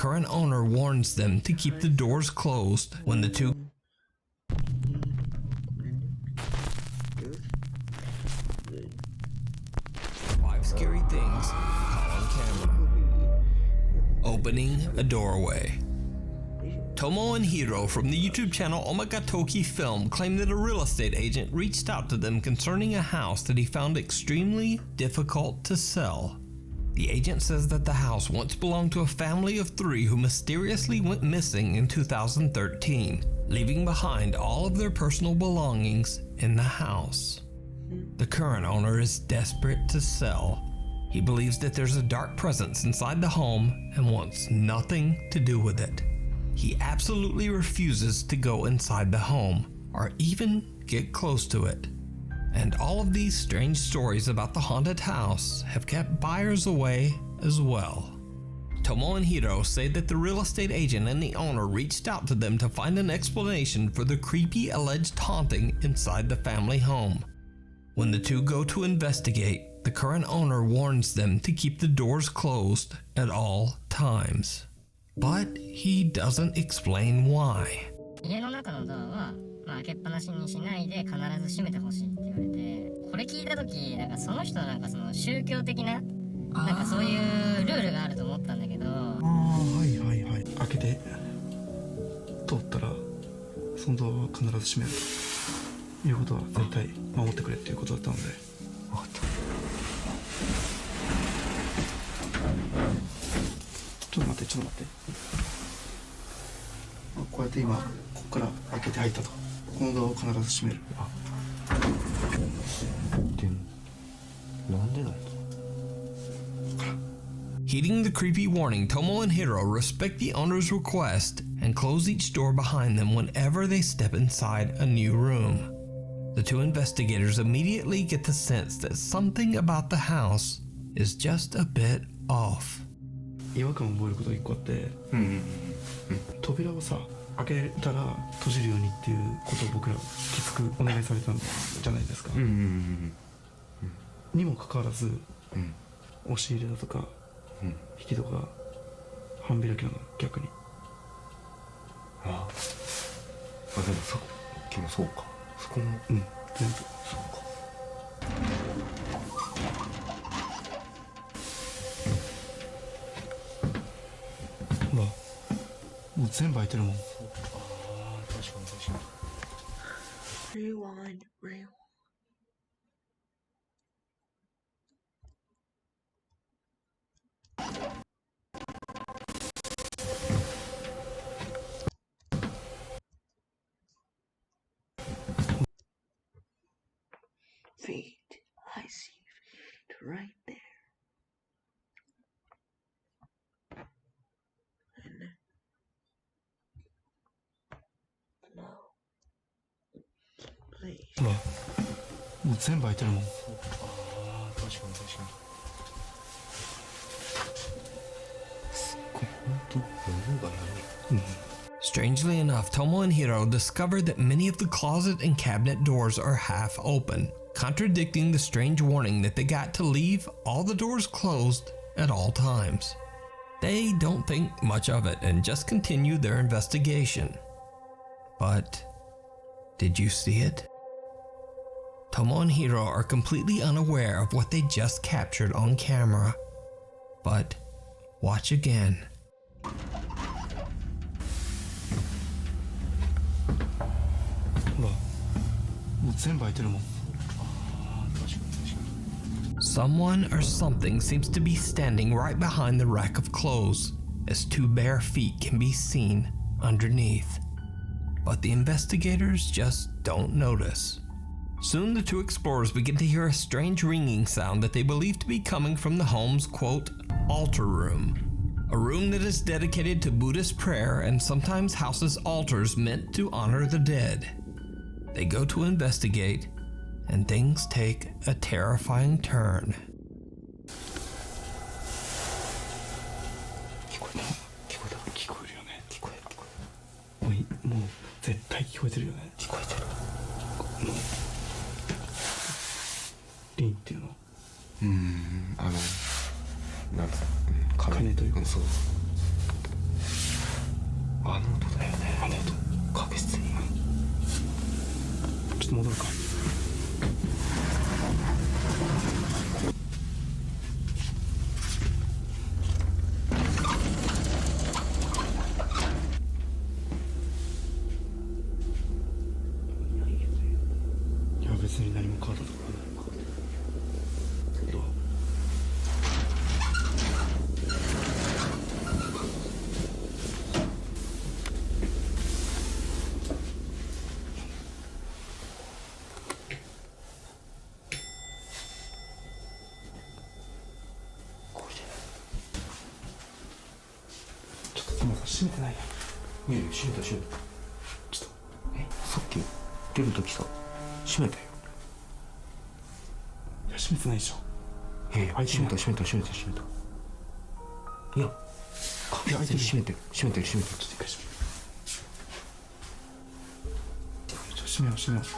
current owner warns them to keep the doors closed when the two 5 scary things caught on camera. Opening a doorway. Tomo and Hiro from the YouTube channel Omagatoki Film claim that a real estate agent reached out to them concerning a house that he found extremely difficult to sell. The agent says that the house once belonged to a family of 3 who mysteriously went missing in 2013, leaving behind all of their personal belongings in the house. The current owner is desperate to sell. He believes that there's a dark presence inside the home and wants nothing to do with it. He absolutely refuses to go inside the home or even get close to it. And all of these strange stories about the haunted house have kept buyers away as well. Tomo and Hiro say that the real estate agent and the owner reached out to them to find an explanation for the creepy alleged haunting inside the family home. When the two go to investigate, the current owner warns them to keep the doors closed at all times. But he doesn't explain why. 家の中のドアは、開けっぱなしにしないで必ず閉めてほしいって言われて、これ聞いた時なんかその人その宗教的ななんかそういうルールがあると思ったんだけど。はいはいはい。開けて通ったらそのドアは必ず閉めるということは絶対守ってくれっていうことだったので。分かった。ちょっと待って。こうやって今ここから開けて入ったと。このドアを必ず閉める。でもなんでだろう。Heeding the creepy warning, Tomo and Hiro respect the owner's request and close each door behind them whenever they step inside a new room. The two investigators immediately get the sense that something about the house is just a bit off. 違和感を覚えることが1個あって、扉をさ開けたら閉じるようにっていうことを僕らきつくお願いされたんじゃないですか。にもかかわらず、押し入れだとか、引き戸が半開きなの逆に。でもさっきもそうか。そこも全部そうか。もう全部開いてるもん。確かに。Rewind. Feet, I see feet right there. And no. Please. もう全部開いてるもん。確かに。すっごい本当物がない。Strangely enough, Tomo and Hiro discover that many of the closet and cabinet doors are half open, contradicting the strange warning that they got to leave all the doors closed at all times. They don't think much of it and just continue their investigation. But did you see it? Tomo and Hiro are completely unaware of what they just captured on camera. But watch again. Someone or something seems to be standing right behind the rack of clothes, as 2 bare feet can be seen underneath. But the investigators just don't notice. Soon the 2 explorers begin to hear a strange ringing sound that they believe to be coming from the home's, quote, altar room. A room that is dedicated to Buddhist prayer and sometimes houses altars meant to honor the dead. They go to investigate, and things take a terrifying turn. 聞こえるよね。もう絶対聞こえてるよね。聞こえてる。リンっていうの。なんか鐘というかそう。閉めてないや。いやいや、閉めた閉めた。ちょっとさっき出るときさ、閉めたよ。いや閉めてないでしょ。いやいや、閉めた閉めた閉めた閉めた。いや、確実に閉めてる閉めてる閉めてる。ちょっと一回閉めよう閉めよう。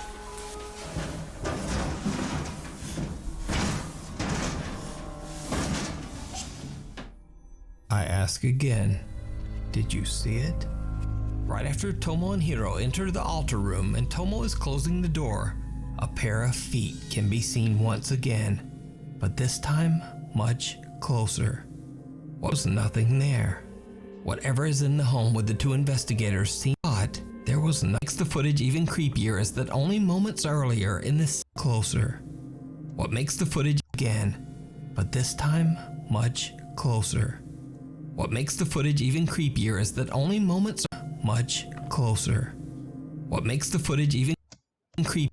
I ask again, did you see it? Right after Tomo and Hiro enter the altar room and Tomo is closing the door, a pair of feet can be seen once again, but this time much closer. Was nothing there. Whatever is in the home with the two investigators seemed odd. There was nothing. Makes the footage even creepier is that only moments earlier in this closer. What makes the footage again, but this time much closer. What makes the footage even creepier is that only moments much closer. What makes the footage even creepier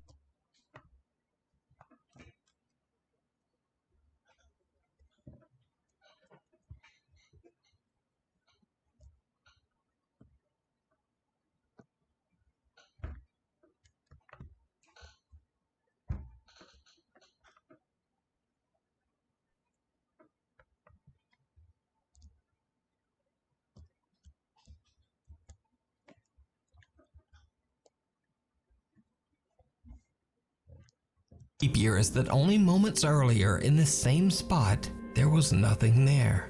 is that only moments earlier in the same spot, there was nothing there.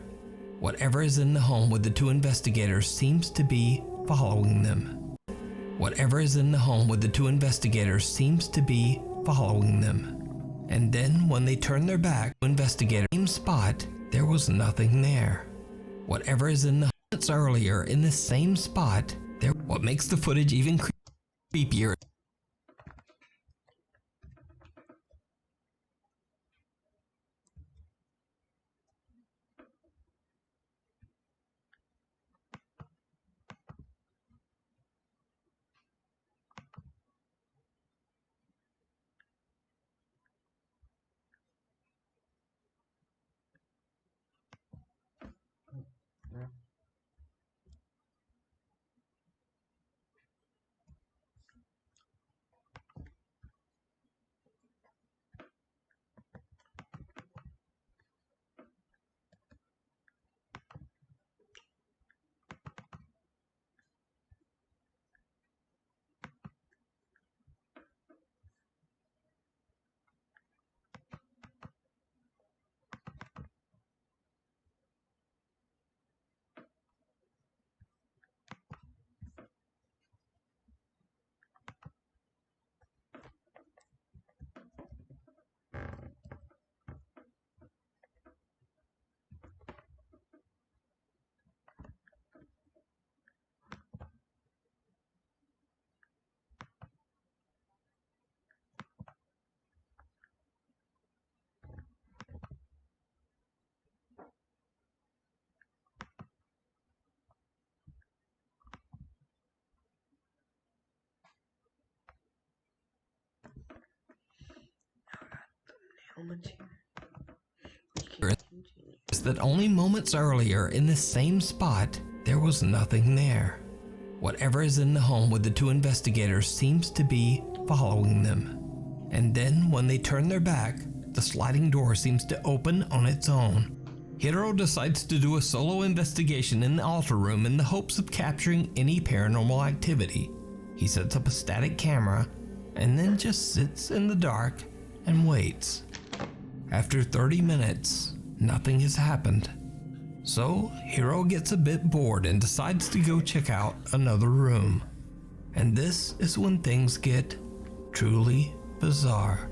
Whatever is in the home with the two investigators seems to be following them. Whatever is in the home with the two investigators seems to be following them. And then when they turn their back to investigate the same spot, there was nothing there. Whatever is in the moments earlier in the same spot, there. What makes the footage even creepier is that only moments earlier in the same spot, there was nothing there. Whatever is in the home with the two investigators seems to be following them. And then when they turn their back, the sliding door seems to open on its own. Hiro decides to do a solo investigation in the altar room in the hopes of capturing any paranormal activity. He sets up a static camera and then just sits in the dark and waits. After 30 minutes, nothing has happened. So Hiro gets a bit bored and decides to go check out another room. And this is when things get truly bizarre.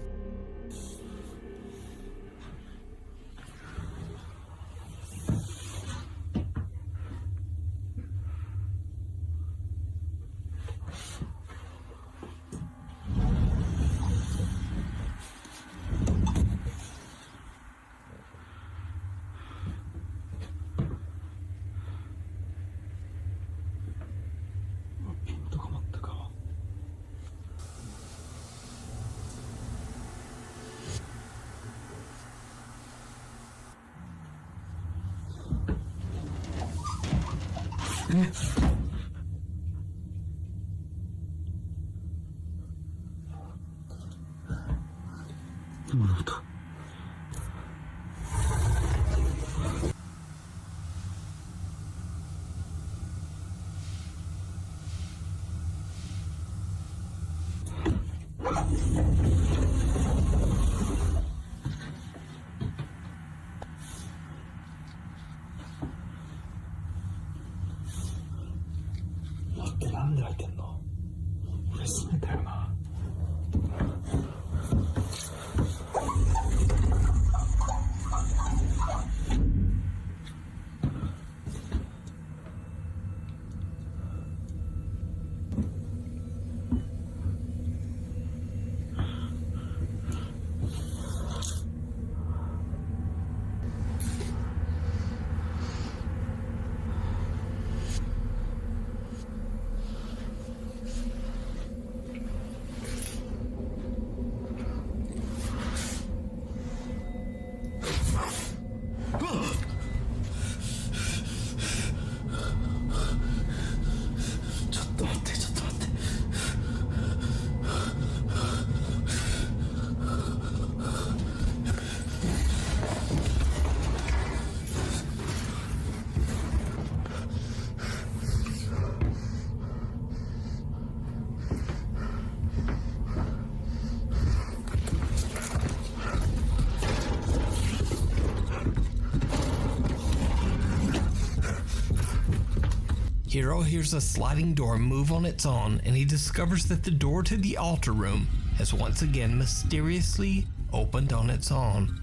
今の音。待って、なんで開いてんの？俺閉めたよな。ちょっと待って。Hiro hears a sliding door move on its own, and he discovers that the door to the altar room has once again mysteriously opened on its own.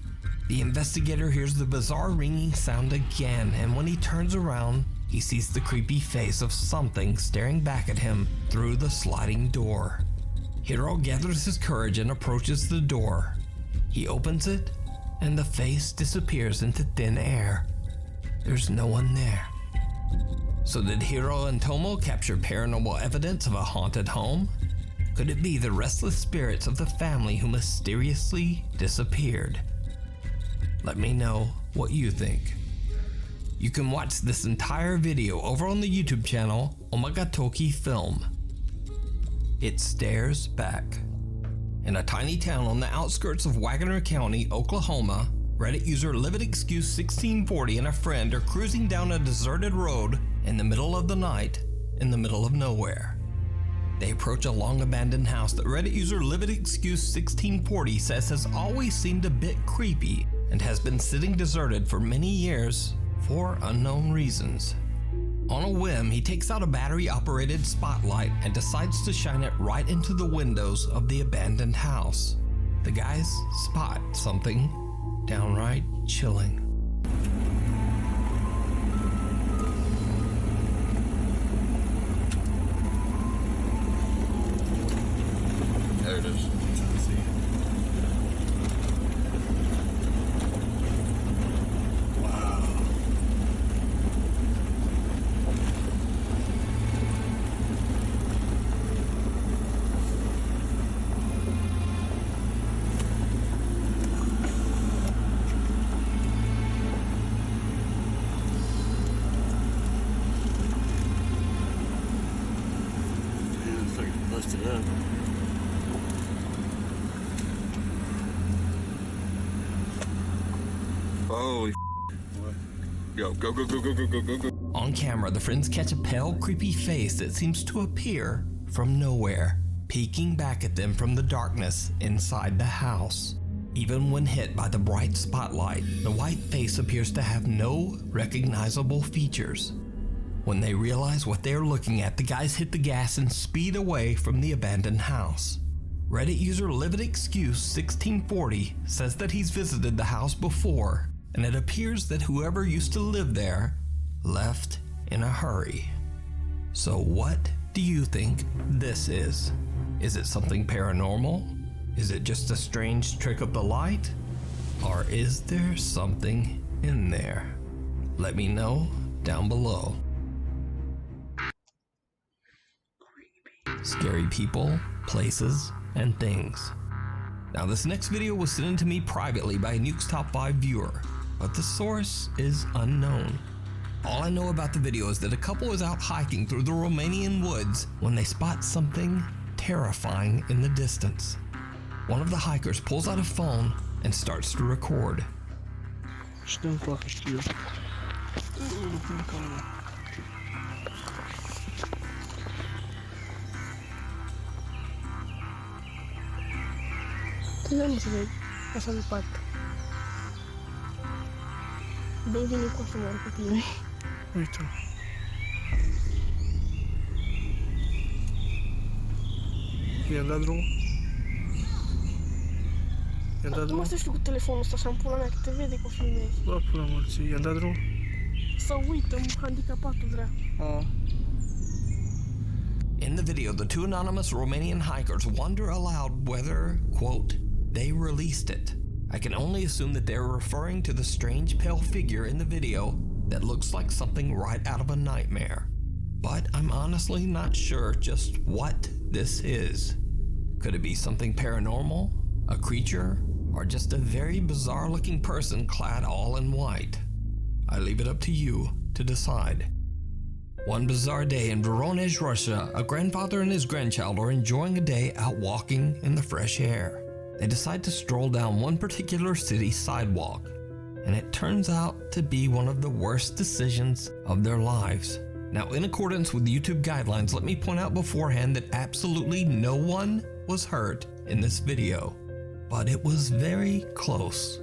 The investigator hears the bizarre ringing sound again, and when he turns around, he sees the creepy face of something staring back at him through the sliding door. Hiro gathers his courage and approaches the door. He opens it, and the face disappears into thin air. There's no one there. So did Hiro and Tomo capture paranormal evidence of a haunted home? Could it be the restless spirits of the family who mysteriously disappeared? Let me know what you think. You can watch this entire video over on the YouTube channel Omagatoki Film. It stares back. In a tiny town on the outskirts of Wagner County, Oklahoma, Reddit user LividExcuse1640 and a friend are cruising down a deserted road in the middle of the night in the middle of nowhere. They approach a long abandoned house that Reddit user LividExcuse1640 says has always seemed a bit creepy and has been sitting deserted for many years for unknown reasons. On a whim, he takes out a battery-operated spotlight and decides to shine it right into the windows of the abandoned house. The guys spot something downright chilling. There it is. Wow. It's like busted up. Holy Yo, go. On camera, the friends catch a pale, creepy face that seems to appear from nowhere, peeking back at them from the darkness inside the house. Even when hit by the bright spotlight, the white face appears to have no recognizable features. When they realize what they're looking at, the guys hit the gas and speed away from the abandoned house. Reddit user LividExcuse1640 says that he's visited the house before, and it appears that whoever used to live there left in a hurry. So what do you think this is? Is it something paranormal? Is it just a strange trick of the light? Or is there something in there? Let me know down below. Scary people, places, and things. Now this next video was sent in to me privately by a Nukes Top 5 viewer, but the source is unknown. All I know about the video is that a couple is out hiking through the Romanian woods when they spot something terrifying in the distance. One of the hikers pulls out a phone and starts to record. Tingnan mo si Babe. Nasa part. Baby ni ko sa mga kapilay. Ito. Janda drugo. Janda drugo. Можеш ли го телефона sa шампуна нека те види ko filmezi? Da, pula morți. Janda drugo. Să uităm handicapatul vrea. In the video, the two anonymous Romanian hikers wonder aloud whether, quote, they released it. I can only assume that they're referring to the strange pale figure in the video that looks like something right out of a nightmare. But I'm honestly not sure just what this is. Could it be something paranormal, a creature, or just a very bizarre looking person clad all in white? I leave it up to you to decide. One bizarre day in Voronezh, Russia, a grandfather and his grandchild are enjoying a day out walking in the fresh air. They decide to stroll down one particular city sidewalk, and it turns out to be one of the worst decisions of their lives. Now, in accordance with YouTube guidelines, let me point out beforehand that absolutely no one was hurt in this video, but it was very close.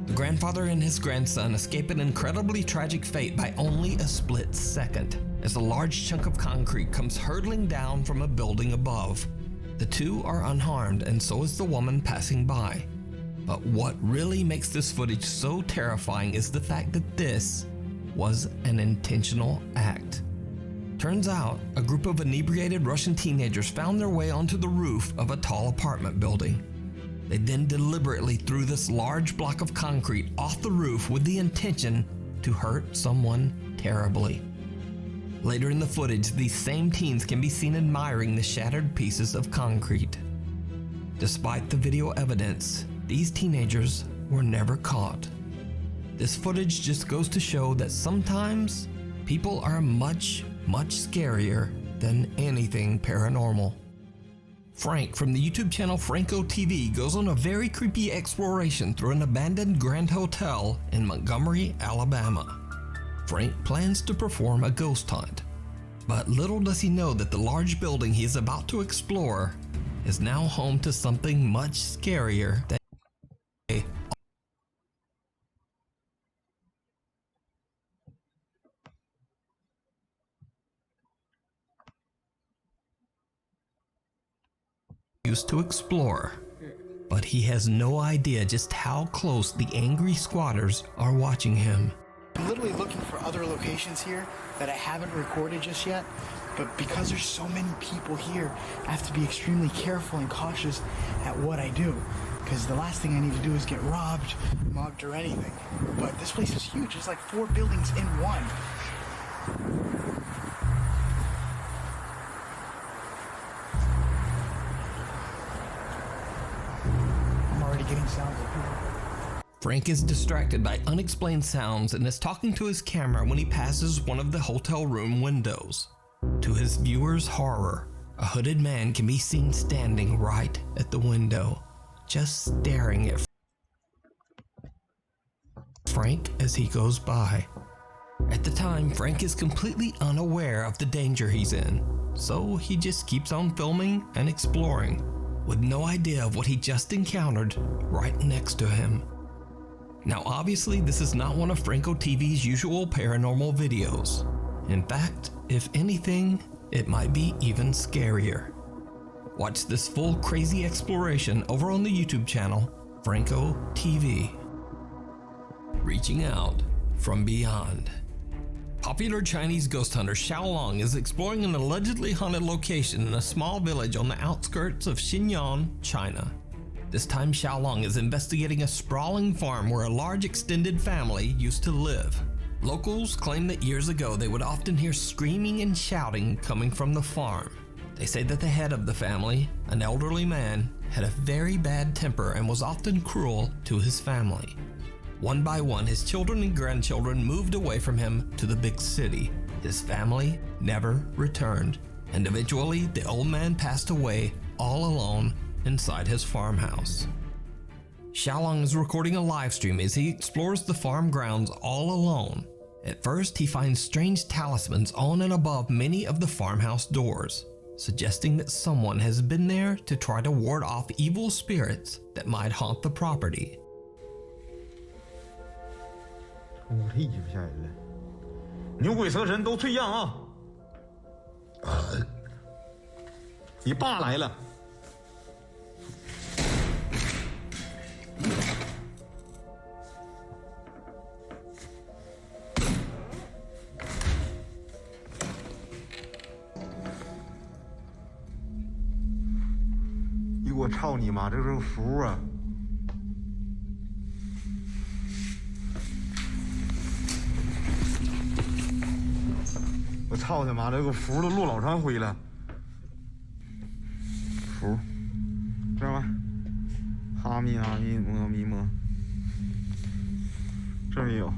The grandfather and his grandson escape an incredibly tragic fate by only a split second, as a large chunk of concrete comes hurtling down from a building above. The two are unharmed, and so is the woman passing by. But what really makes this footage so terrifying is the fact that this was an intentional act. Turns out, a group of inebriated Russian teenagers found their way onto the roof of a tall apartment building. They then deliberately threw this large block of concrete off the roof with the intention to hurt someone terribly. Later in the footage, these same teens can be seen admiring the shattered pieces of concrete. Despite the video evidence, these teenagers were never caught. This footage just goes to show that sometimes people are much scarier than anything paranormal. Frank from the YouTube channel Franco TV goes on a very creepy exploration through an abandoned Grand Hotel in Montgomery, Alabama. Frank plans to perform a ghost hunt, but little does he know that the large building he is about to explore is now home to something much scarier than used to explore. But he has no idea just how close the angry squatters are watching him. I'm literally looking for other locations here that I haven't recorded just yet, but because there's so many people here, I have to be extremely careful and cautious at what I do, because the last thing I need to do is get robbed, mugged, or anything. But this place is huge. There's like 4 buildings in one. Getting sounds of people. Frank is distracted by unexplained sounds and is talking to his camera when he passes one of the hotel room windows. To his viewers' horror, a hooded man can be seen standing right at the window, just staring at Frank as he goes by. At the time, Frank is completely unaware of the danger he's in, so he just keeps on filming and exploring, with no idea of what he just encountered right next to him. Now obviously this is not one of Franco TV's usual paranormal videos. In fact, if anything, it might be even scarier. Watch this full crazy exploration over on the YouTube channel, Franco TV. Reaching out from beyond. popular Chinese ghost hunter Xiaolong is exploring an allegedly haunted location in a small village on the outskirts of Xinjiang, China. This time Xiaolong is investigating a sprawling farm where a large extended family used to live. Locals claim that years ago they would often hear screaming and shouting coming from the farm. They say that the head of the family, an elderly man, had a very bad temper and was often cruel to his family. One by one, his children and grandchildren moved away from him to the big city. His family never returned, and eventually the old man passed away all alone inside his farmhouse. Xiaolong is recording a live stream as he explores the farm grounds all alone. At first, he finds strange talismans on and above many of the farmhouse doors, suggesting that someone has been there to try to ward off evil spirits that might haunt the property. 我这衣服吓人了，牛鬼蛇神都退让啊！你爸来了。我操你妈！这是个符啊！我操他妈！这个符都落老长灰了。符，知道吗？哈密哈密摸咪摸，这也有。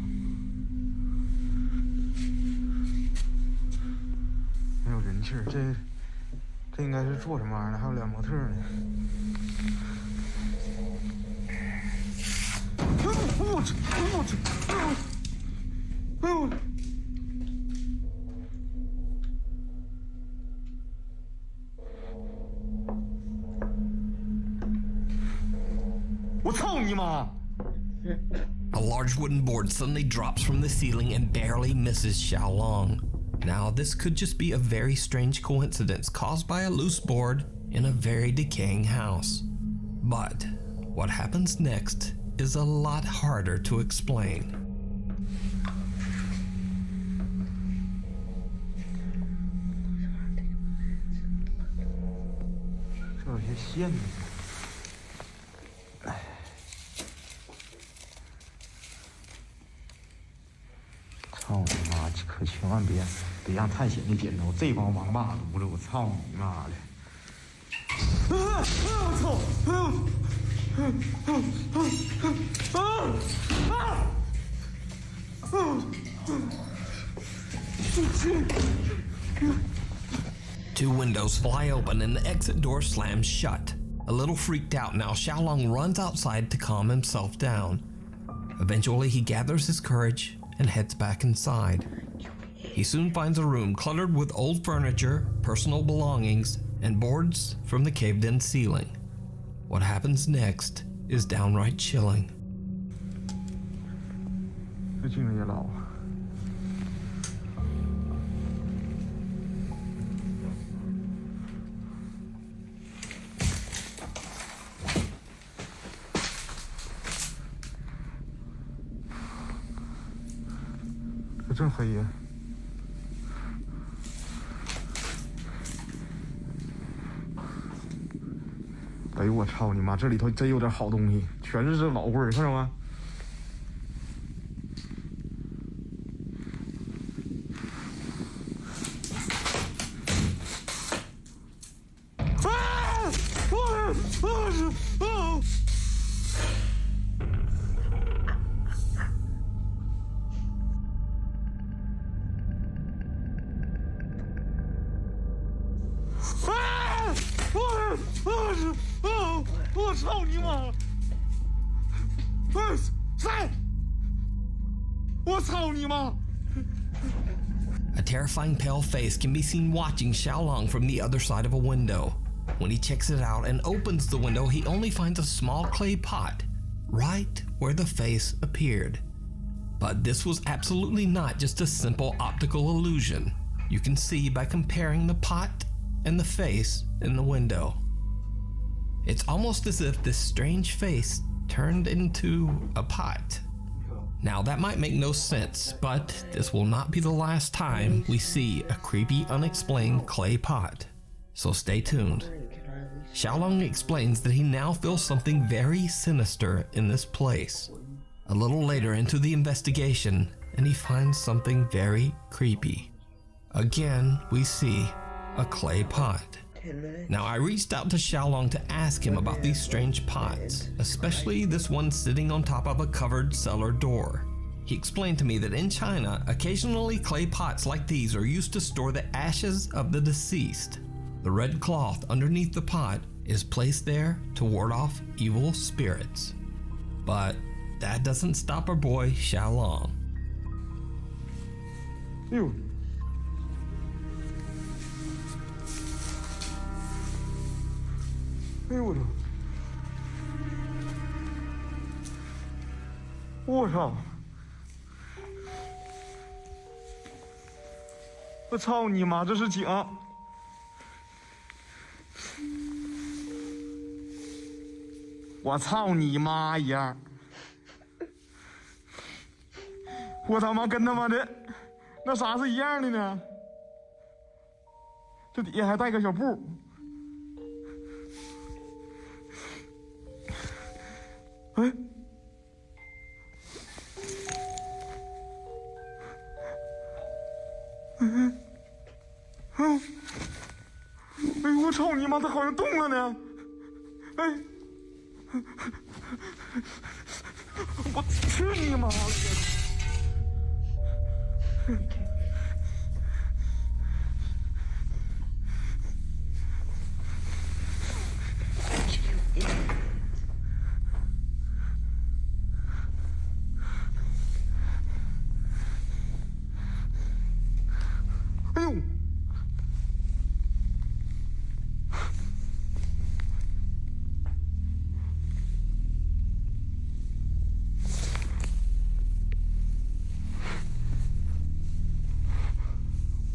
没有人气儿，这应该是做什么玩意儿的？还有俩模特呢。我去！我去！哎呦！我操你妈！ A large wooden board suddenly drops from the ceiling and barely misses Xiaolong. Now, this could just be a very strange coincidence caused by a loose board in a very decaying house. But what happens next is a lot harder to explain. 这有些线呢。哎，操你妈！可千万别让探险的捡着这帮王八犊子！我操你妈的！我操！Two windows fly open and the exit door slams shut. A little freaked out now, Xiaolong runs outside to calm himself down. Eventually, he gathers his courage and heads back inside. He soon finds a room cluttered with old furniture, personal belongings, and boards from the caved-in ceiling. What happens next is downright chilling. 这镜子也老。这真黑呀！哎呦我操你妈！这里头真有点好东西，全是这老棍儿，看着吗？我操你妈！谁？我操你妈！ A terrifying pale face can be seen watching Xiaolong from the other side of a window. When he checks it out and opens the window, he only finds a small clay pot, right where the face appeared. But this was absolutely not just a simple optical illusion. You can see by comparing the pot and the face in the window. It's almost as if this strange face turned into a pot. Now that might make no sense, but this will not be the last time we see a creepy unexplained clay pot. So stay tuned. Xiaolong explains that he now feels something very sinister in this place. A little later into the investigation, and he finds something very creepy. Again, we see a clay pot. Now, I reached out to Xiaolong to ask him about these strange pots, especially this one sitting on top of a covered cellar door. He explained to me that in China, occasionally clay pots like these are used to store the ashes of the deceased. The red cloth underneath the pot is placed there to ward off evil spirits. But that doesn't stop our boy Xiaolong. You. 哎呦我操！我操！我操你妈！这是井！我操你妈呀！我他妈跟他妈的那啥是一样的呢？这底下还带个小布。 哎，哎，我操你妈！它好像动了呢！哎，我去你妈了！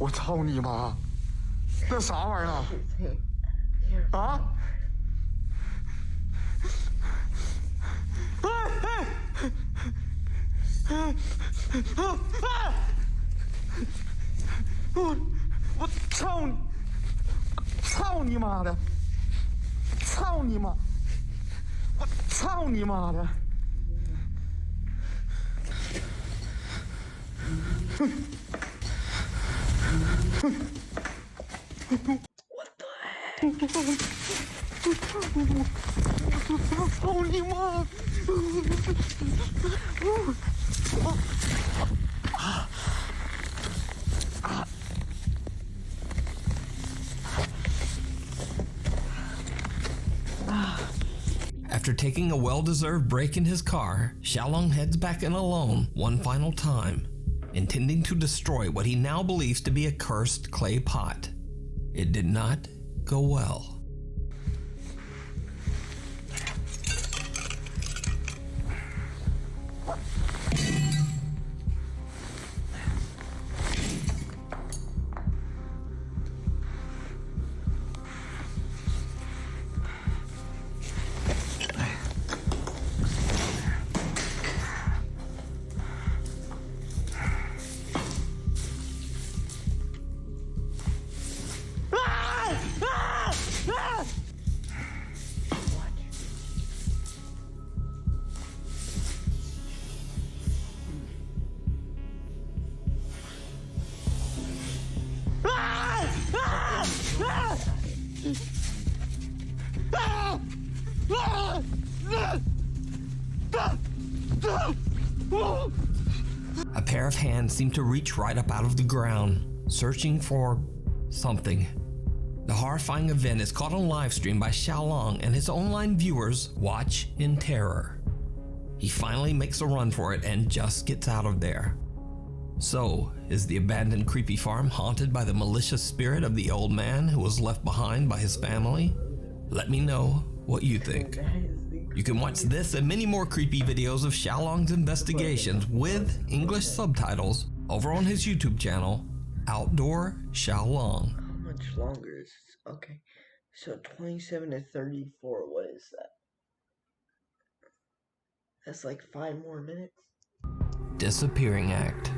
我操你妈！那啥玩意儿啊？啊！我操你！操你妈的！操你妈！我操你妈的！ What the heck? 我操你妈！ After taking a well-deserved break in his car, Xiaolong heads back in alone one final time, intending to destroy what he now believes to be a cursed clay pot. It did not go well. A pair of hands seem to reach right up out of the ground, searching for something. The horrifying event is caught on live stream by Xiaolong, and his online viewers watch in terror. He finally makes a run for it and just gets out of there. So, is the abandoned creepy farm haunted by the malicious spirit of the old man who was left behind by his family? Let me know what you think. You can watch this and many more creepy videos of Xiaolong's investigations with English subtitles over on his YouTube channel, Outdoor Xiaolong. How much longer is this? Okay, so 27 to 34, what is that? That's like 5 more minutes? disappearing act.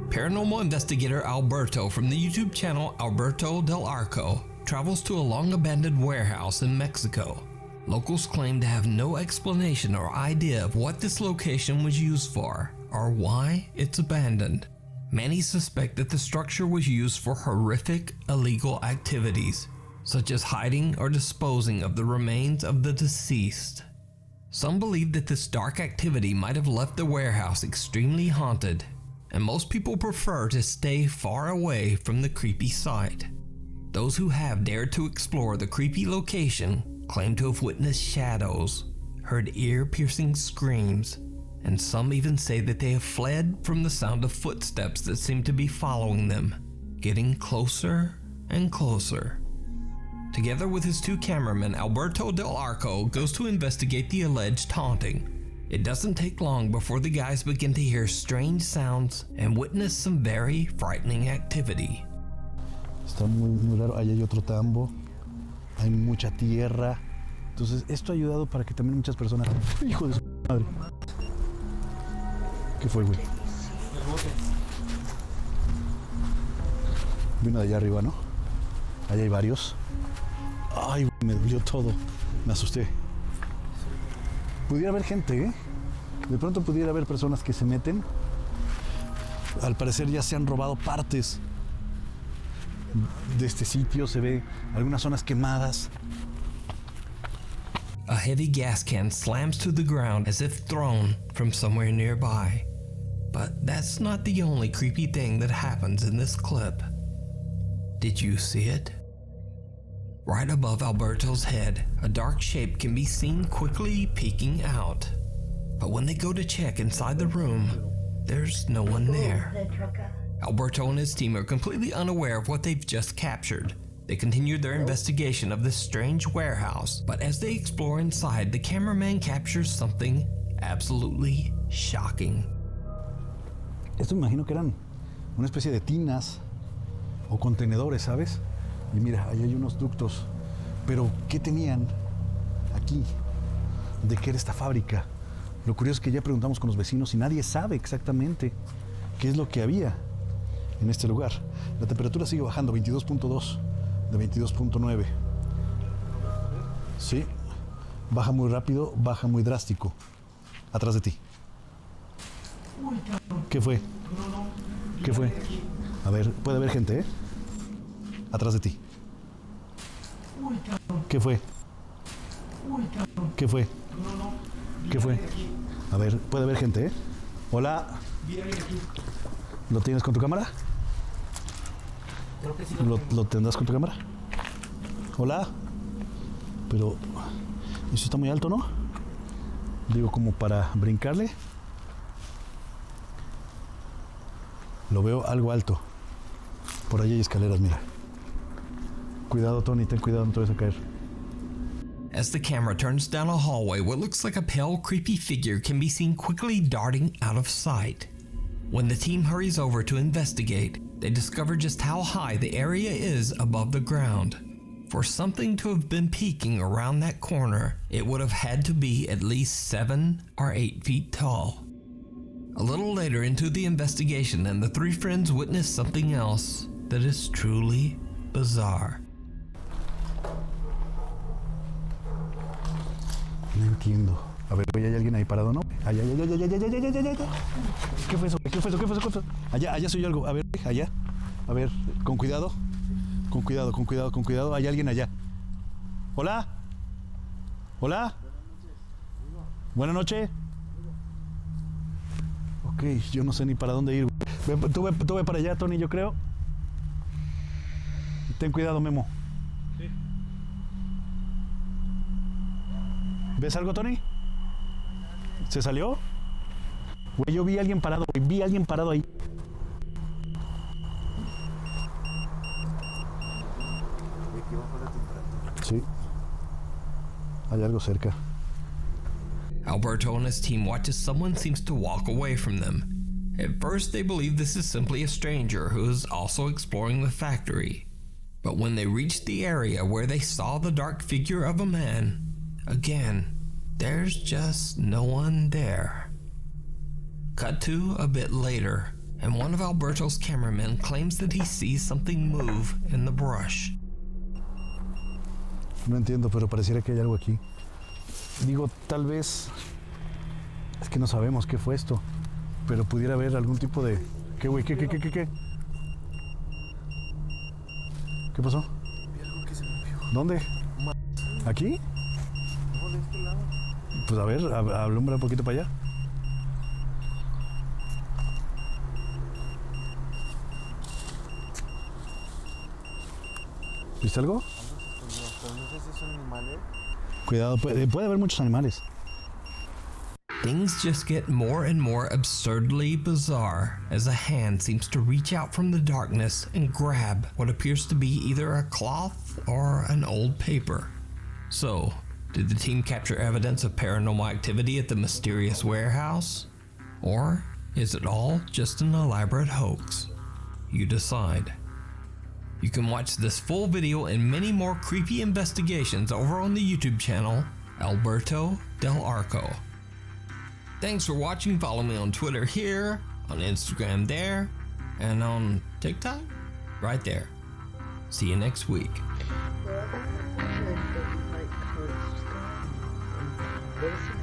Paranormal investigator Alberto from the YouTube channel Alberto Del Arco travels to a long-abandoned warehouse in Mexico. Locals claim to have no explanation or idea of what this location was used for or why it's abandoned. Many suspect that the structure was used for horrific illegal activities, such as hiding or disposing of the remains of the deceased. Some believe that this dark activity might have left the warehouse extremely haunted, and most people prefer to stay far away from the creepy site. Those who have dared to explore the creepy location claim to have witnessed shadows, heard ear-piercing screams, and some even say that they have fled from the sound of footsteps that seem to be following them, getting closer and closer. Together with his two cameramen, Alberto Del Arco goes to investigate the alleged haunting. It doesn't take long before the guys begin to hear strange sounds and witness some very frightening activity. Está muy raro. Ahí hay otro tambo. Hay mucha tierra. Entonces, esto ha ayudado para que también muchas personas... ¡Hijo de su madre! ¿Qué fue, güey? Vino de allá arriba, ¿no? Allá hay varios. Ay, güey, me dolió todo. Me asusté. Pudiera haber gente, ¿eh? De pronto pudiera haber personas que se meten. Al parecer ya se han robado partes de este sitio. Se ve algunas zonas quemadas. A heavy gas can slams to the ground as if thrown from somewhere nearby. But that's not the only creepy thing that happens in this clip. Did you see it? Right above Alberto's head, a dark shape can be seen quickly peeking out. But when they go to check inside the room, there's no one there. Alberto and his team are completely unaware of what they've just captured. They continue their investigation of this strange warehouse, but as they explore inside, the cameraman captures something absolutely shocking. Esto me imagino que eran una especie de tinas o contenedores, ¿sabes? Y mira, ahí hay unos ductos. Pero, ¿qué tenían aquí? ¿De qué era esta fábrica? Lo curioso es que ya preguntamos con los vecinos y nadie sabe exactamente qué es lo que había en este lugar. La temperatura sigue bajando, 22.2 de 22.9. Sí, baja muy rápido, baja muy drástico. Atrás de ti. ¿Qué fue? ¿Qué fue? A ver, puede haber gente, ¿eh? Atrás de ti. ¿Qué fue? ¿Qué fue? ¿Qué fue? A ver, puede haber gente, ¿eh? Hola. ¿Lo tienes con tu cámara? ¿Lo tendrás con tu cámara? Hola. Pero eso está muy alto, ¿no? Digo, como para brincarle. Lo veo algo alto. Por ahí hay escaleras, mira. Cuidado, Tony, ten cuidado, no te vayas a caer. As the camera turns down a hallway, what looks like a pale, creepy figure can be seen quickly darting out of sight. When the team hurries over to investigate, they discover just how high the area is above the ground. For something to have been peeking around that corner, it would have had to be at least 7 or 8 feet tall. A little later into the investigation, and the three friends witness something else that is truly bizarre. No entiendo. A ver, ¿hay alguien ahí parado, no? Allá. ¿Qué fue eso? ¿Qué fue eso? Allá soy yo algo. A ver, allá. A ver, con cuidado. Con cuidado. Hay alguien allá. Hola. Hola. Buenas noches. Ok, yo no sé ni para dónde ir. Tú ve para allá, Tony, yo creo. Ten cuidado, Memo. Sí. ¿Ves algo, Tony? ¿Se salió? Güey, yo vi a alguien parado, ahí. Sí. Hay algo cerca. Alberto and his team watch as someone seems to walk away from them. At first, they believe this is simply a stranger who is also exploring the factory. But when they reach the area where they saw the dark figure of a man, again, there's just no one there. Cut to a bit later, and one of Alberto's cameramen claims that he sees something move in the brush. No entiendo, pero pareciera que hay algo aquí. Digo, tal vez... Es que no sabemos qué fue esto, pero pudiera haber algún tipo de... ¿Qué, güey? ¿Qué? ¿Qué pasó? ¿Dónde? ¿Aquí? No, de este lado. Pues a ver, alumbra un poquito para allá. ¿Viste algo? Pero no sé si son animales. Cuidado, puede haber muchos animales. Things just get more and more absurdly bizarre as a hand seems to reach out from the darkness and grab what appears to be either a cloth or an old paper. So, did the team capture evidence of paranormal activity at the mysterious warehouse? Or is it all just an elaborate hoax? You decide. You can watch this full video and many more creepy investigations over on the YouTube channel, Alberto Del Arco. Thanks for watching. Follow me on Twitter here, on Instagram there, and on TikTok right there. See you next week. Well, I think that you might post stuff. What is it?